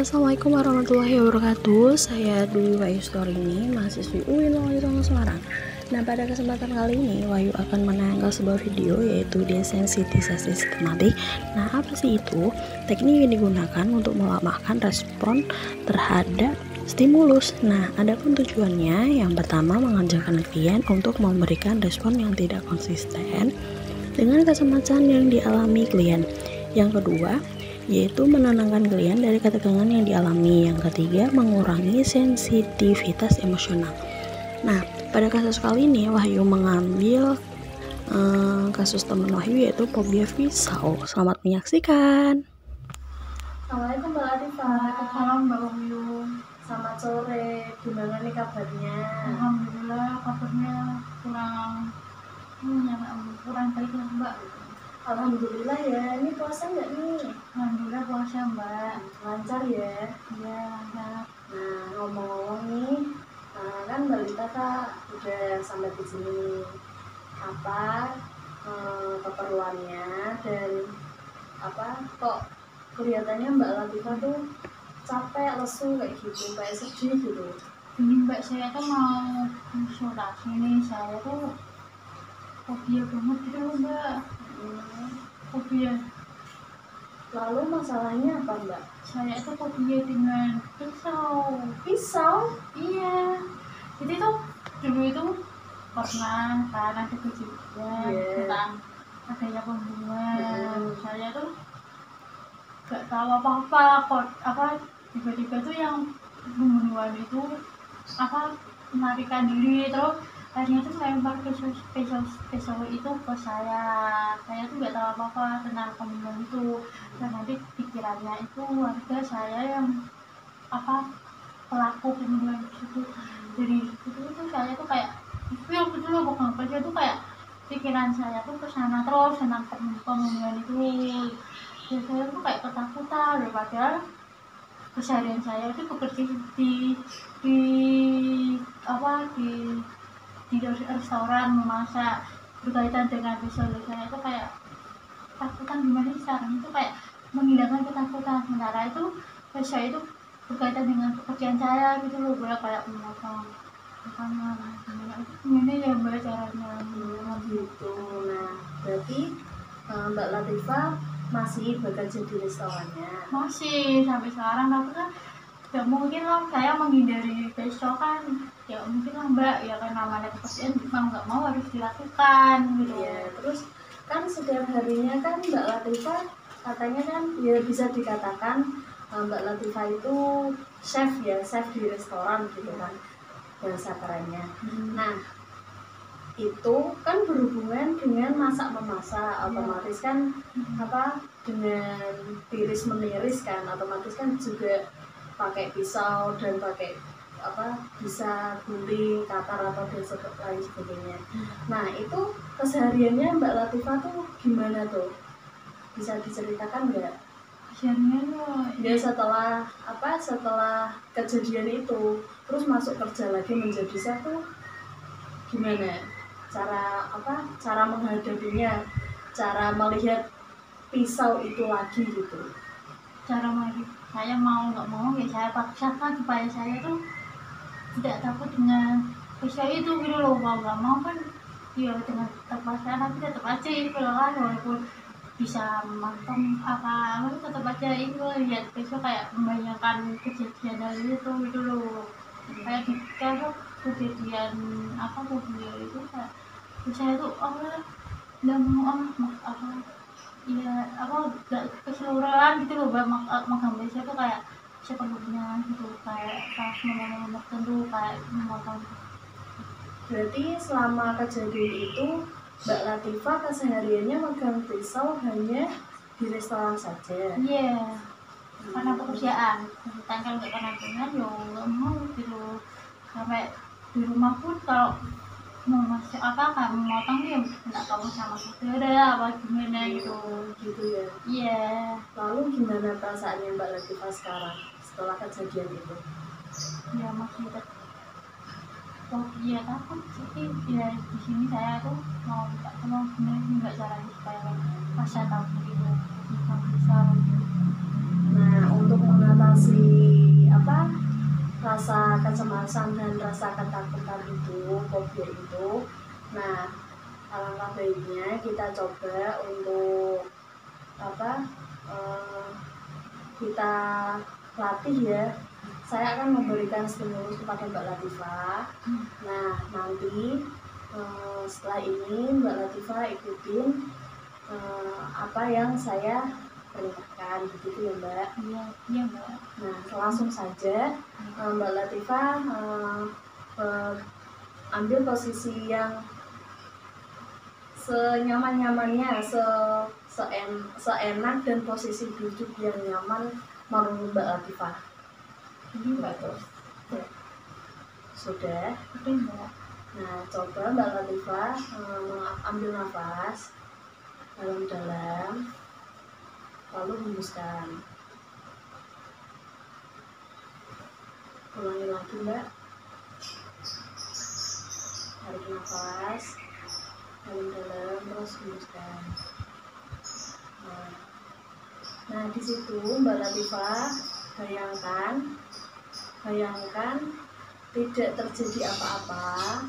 Assalamualaikum warahmatullahi wabarakatuh. Saya Dwi Wahyu Story ini mahasiswi UIN Songo Semarang. Nah, pada kesempatan kali ini Wahyu akan menayangkan sebuah video yaitu desensitisasi sistematik. Nah, apa sih itu? Teknik yang digunakan untuk melemahkan respon terhadap stimulus. Nah, adapun tujuannya, yang pertama mengajarkan klien untuk memberikan respon yang tidak konsisten dengan kecemasan yang dialami klien. Yang kedua, yaitu menenangkan klien dari ketegangan yang dialami. Yang ketiga, mengurangi sensitivitas emosional. Nah, pada kasus kali ini Wahyu mengambil kasus teman Wahyu yaitu fobia pisau. Selamat menyaksikan. Assalamualaikum Mbak Latifah. Waalaikumsalam Mbak Wahyu. Selamat sore, gimana nih kabarnya? Alhamdulillah kabarnya kurang baik lah Mbak. Alhamdulillah ya, ini puasa nggak nih? Alhamdulillah puasa Mbak. Lancar ya? Iya lancar. Nah, ngomong-ngomong nih, kan Mbak Lita udah sampai di sini. Apa keperluannya dan apa kok kelihatannya Mbak Latifah tuh capek, lesu kayak gitu, kayak sedih gitu. Ini Mbak, saya tuh mau konsultasi nih. Saya tuh fobia banget gitu loh Mbak. Fobia. Lalu masalahnya apa Mbak? Saya tuh fobia dengan pisau. Pisau? Iya. Jadi tuh dulu itu pernah kan ada kejadian tentang adanya pembunuhan. Saya tuh gak tahu apa-apa kok, tiba-tiba tuh yang pembunuhan itu melarikan diri, terus akhirnya tuh lempar pisau itu ke saya tuh gak tahu apa-apa tentang pembunuhan itu. Dan nanti pikirannya itu warga saya yang pelaku pembunuhan itu. Jadi itu tuh saya tuh kayak feel gitu loh, bukan kerja tuh kayak pikiran saya tuh kesana terus tentang pembunuhan itu. Dan saya tuh kayak ketakutan, padahal keseharian saya itu bekerja di restoran, memasak, berkaitan dengan visual. Saya itu kayak ketakutan gimana sih sekarang itu kayak menghilangkan ketakutan. Sementara itu saya itu berkaitan dengan pekerjaan saya gitu loh, gue kayak memotong gimana ya Mbak caranya gitu. Nah, berarti Mbak Latifah masih bekerja di restorannya? Masih sampai sekarang, tapi kan gak mungkin lah saya menghindari besok kan, ya mungkin lah Mbak, ya kan namanya pekerjaan mau gak mau harus dilakukan gitu. Iya, terus kan setiap harinya kan Mbak Latifah katanya kan ya bisa dikatakan Mbak Latifah itu chef di restoran gitu kan bahasa kerennya. Nah, itu kan berhubungan dengan masak memasak, otomatis kan dengan tiris meniris kan, otomatis kan juga pakai pisau dan pakai bisa guling, katar atau dan lain sebagainya. Nah, itu kesehariannya Mbak Latifah tuh gimana tuh? Bisa diceritakan nggak? Kesehariannya ya setelah kejadian itu terus masuk kerja lagi menjadi chef tuh gimana cara menghadapinya, cara melihat pisau itu lagi gitu? Cara saya mau nggak mau ya saya paksakan supaya saya tuh tidak takut dengan pisau itu gitu loh. Mau nggak mau kan ya dengan terpaksa, tapi tetap aja itu kan, walaupun bisa matang tetap aja itu lihat pisau kayak membayangkan kejadian dari itu gitu loh. Kayak di kejadian fobia itu kayak saya tuh nggak mau gak keseluruhan gitu loh, menggambar saya tuh kayak sepenuhnya gitu, kayak pas momen-momen tertentu kayak memotong. Berarti selama kejadian itu Mbak Latifah kesehariannya megang pisau hanya di restoran saja? Iya, karena pekerjaan. Kalau nggak karena dengan ya nggak mau gitu. Sampai di rumah pun kalau mau masih kan memotong ya nggak tahu sama saudara apa gimana gitu ya. Iya. Lalu gimana perasaannya Mbak Latifah sekarang setelah kejadian itu? Ya masih fobia takut sih ya. Di sini saya tuh mau minta tolong gimana nggak caranya supaya pasien tahu gitu bisa. Nah, untuk mengatasi mengatasi rasa kecemasan dan rasa ketakutan itu, fobia itu. Nah, alangkah baiknya kita coba untuk kita latih ya. Saya akan memberikan stimulus kepada Mbak Latifah. Nah, nanti setelah ini Mbak Latifah ikutin apa yang saya perintahkan, begitu ya Mbak? Iya Mbak. Nah, langsung saja Mbak Latifah ambil posisi yang senyaman-nyamannya, seenak dan posisi duduk yang nyaman menurut Mbak Latifah. Ini Mbak. Sudah? Oke Mbak. Nah, coba Mbak Latifah ambil nafas dalam-dalam, lalu hembuskan. Ulangi lagi Mbak. Tarik nafas dalam-dalam, terus hembuskan. Nah, di situ Mbak Latifah bayangkan tidak terjadi apa-apa,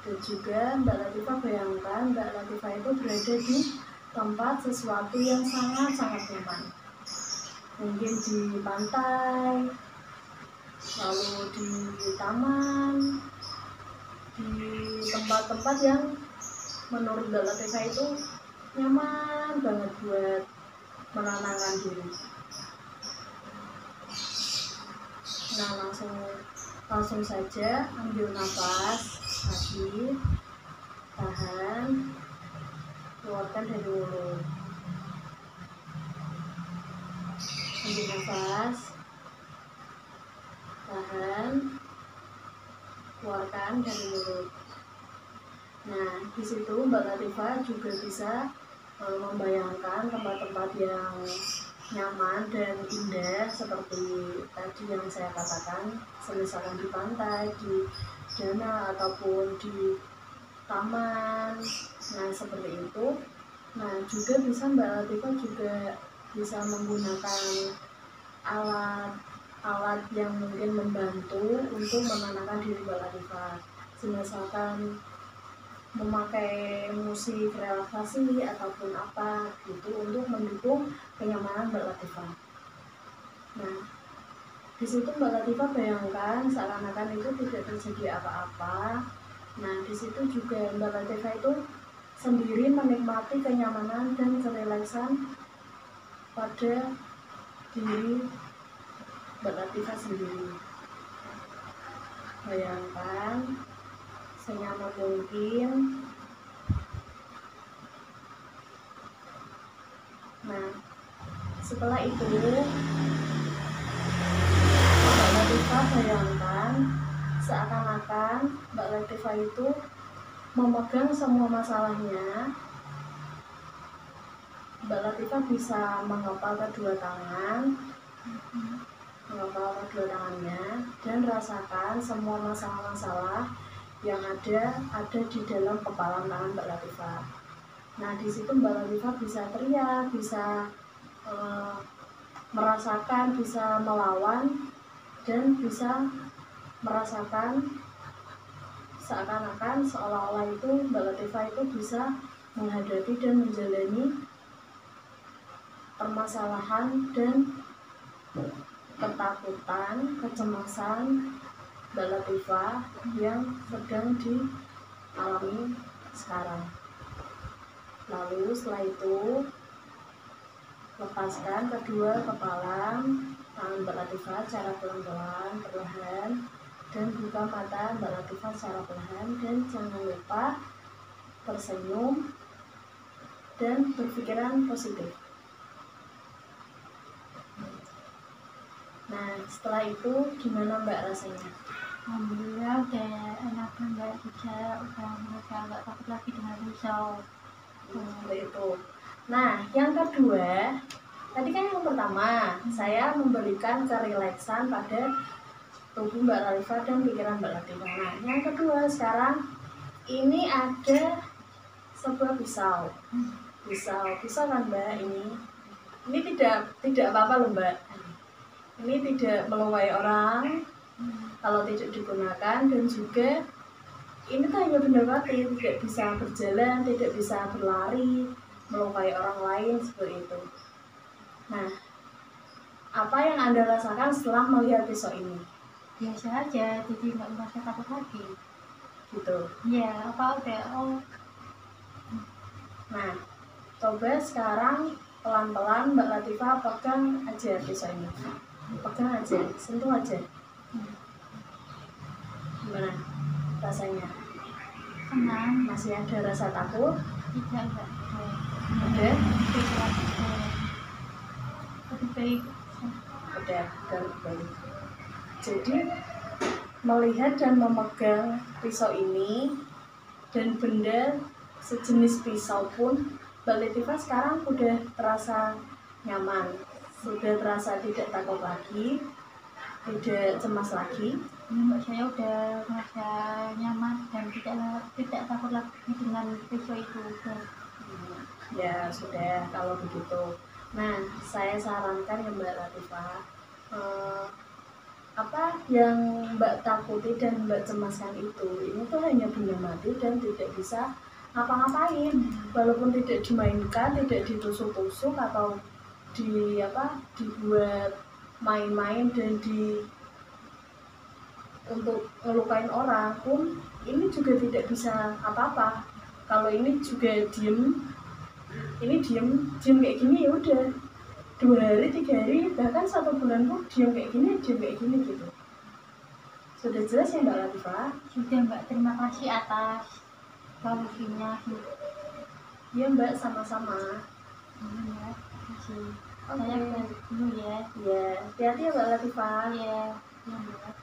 dan juga Mbak Latifah bayangkan Mbak Latifah itu berada di tempat sesuatu yang sangat-sangat nyaman, mungkin di pantai, lalu di taman, di tempat-tempat yang menurut Mbak Latifah itu nyaman banget buat menenangkan diri. Nah, langsung saja ambil nafas lagi, tahan, keluarkan dari mulut. Ambil nafas, tahan, keluarkan dari mulut. Nah, di situ Mbak Latifah juga bisa membayangkan tempat-tempat yang nyaman dan indah seperti tadi yang saya katakan, misalkan di pantai, di danau, ataupun di taman. Nah, seperti itu. Nah, juga bisa Mbak Latifah juga bisa menggunakan alat yang mungkin membantu untuk menenangkan diri Mbak Latifah. Misalkan memakai musik relaksasi ataupun apa gitu untuk mendukung kenyamanan Mbak Latifah. Nah, di situ Mbak Latifah bayangkan seakan-akan itu tidak terjadi apa-apa. Nah, di situ juga Mbak Latifah itu sendiri menikmati kenyamanan dan kerelaksan pada diri Mbak Latifah sendiri. Bayangkan senyaman mungkin. Nah, setelah itu Mbak Latifah bayangkan seakan-akan Mbak Latifah itu memegang semua masalahnya. Mbak Latifah bisa mengepal kedua tangannya dan rasakan semua masalah-masalah yang ada di dalam kepalan tangan Mbak Latifah. Nah, di situ Mbak Latifah bisa teriak, bisa merasakan, bisa melawan, dan bisa merasakan seakan-akan seolah-olah itu Mbak Latifah itu bisa menghadapi dan menjalani permasalahan dan ketakutan, kecemasan Mbak Latifah yang sedang dialami sekarang. Lalu setelah itu lepaskan kedua kepalan tangan Mbak Latifah secara pelan-pelan, perlahan, dan buka mata Mbak Latifah secara perlahan, dan jangan lupa tersenyum dan berpikiran positif. Nah, setelah itu gimana Mbak rasanya? Alhamdulillah udah enak Mbak, udah merasa nggak takut lagi dengan risau. Seperti itu. Nah, yang kedua, tadi kan yang pertama saya memberikan kerelaksan pada tubuh Mbak Latifah dan pikiran Mbak Latifah. Nah, yang kedua sekarang ini ada sebuah pisau kan Mbak, ini tidak apa-apa loh Mbak. ini tidak melukai orang kalau tidak digunakan, dan juga ini tuh hanya benda mati, tidak bisa berjalan, tidak bisa berlari, melukai orang lain seperti itu. Nah, apa yang Anda rasakan setelah melihat pisau ini? Biasa aja, jadi nggak merasa takut lagi. Gitu. Iya, apa udah Nah, coba sekarang pelan-pelan Mbak Latifah pegang aja pisau ini. Pegang aja, sentuh aja. Gimana rasanya? tenang. Masih ada rasa takut? Tidak Ada? lebih baik. Udah balik. Jadi melihat dan memegang pisau ini dan benda sejenis pisau pun, Mbak Latifah sekarang udah terasa nyaman, sudah terasa tidak takut lagi, tidak cemas lagi. Mbak saya udah merasa nyaman dan tidak takut lagi dengan pisau itu. Ya sudah kalau begitu. Nah, saya sarankan ya Mbak Latifah, apa yang Mbak takuti dan Mbak cemaskan itu, ini tuh hanya benda mati dan tidak bisa ngapa-ngapain, walaupun tidak dimainkan, tidak ditusuk-tusuk atau dibuat main-main dan untuk ngelukain orang pun, ini juga tidak bisa apa-apa. Kalau ini juga diem kayak gini, ya udah 2 hari 3 hari bahkan 1 bulan pun diem kayak gini gitu. Sudah jelas ya Mbak Latifah? Sudah Mbak, terima kasih atas solusinya. Iya Mbak, sama-sama. Terima kasih. Oke. Saya balik dulu ya. Ya, hati-hati ya Mbak Latifah. Iya, Mbak.